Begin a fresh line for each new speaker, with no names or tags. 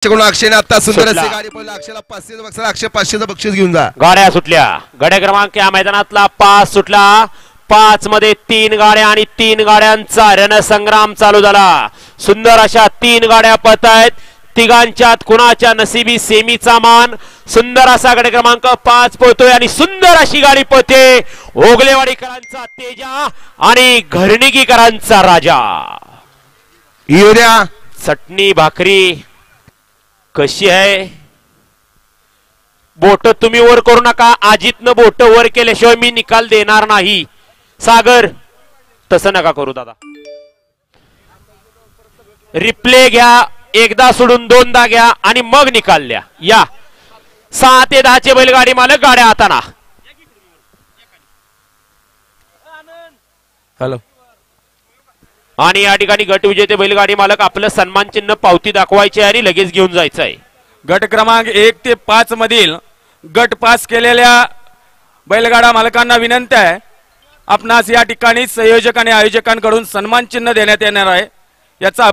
अक्षयने आता सुंदर अशी गाडी पळवली. अक्षयला 500चं बक्षीस, अक्षय 500चं बक्षीस घेऊन जा.
गाड्या सुटल्या. गाड्या क्रमांक या मैदानातला 5 सुटला. 5 मध्ये 3 गाड्या आणि 3 गाड्यांचा रणसंग्राम चालू झाला. सुंदर अशा 3 गाड्या पळतायत. तिघांच्यात कुणाच्या नशिबी सेमीचा मान. सुंदर असा गाडी क्रमांक 5 पळतोय आणि सुंदर अशी गाडी पळते. ओगलेवाडीकरांचा तेजा आणि घरणीकरांचा राजा.
येऊद्या
चटणी भाकरी कशी आहे. बोट तुम्ही वर करू नका. आजीतनं बोट वर केल्याशिवाय मी निकाल देणार नाही. सागर तसं नका करू दादा. रिप्ले घ्या. एकदा सोडून 2दा घ्या आणि मग निकाल द्या. या 6 ते 10 चे बैलगाडी मालक गाड्या हाताना.
हॅलो.
आणि या ठिकाणी गट विजेते बैलगाडी मालक आपलं सन्मान चिन्ह पावती दाखवायचे आणि लगेच घेऊन जायचं आहे.
गट क्रमांक 1 ते 5 मधील गट पास केलेल्या बैलगाडा मालकांना विनंती आहे, आपणास या ठिकाणी संयोजक आणि आयोजकांकडून सन्मान चिन्ह देण्यात येणार आहे. याचा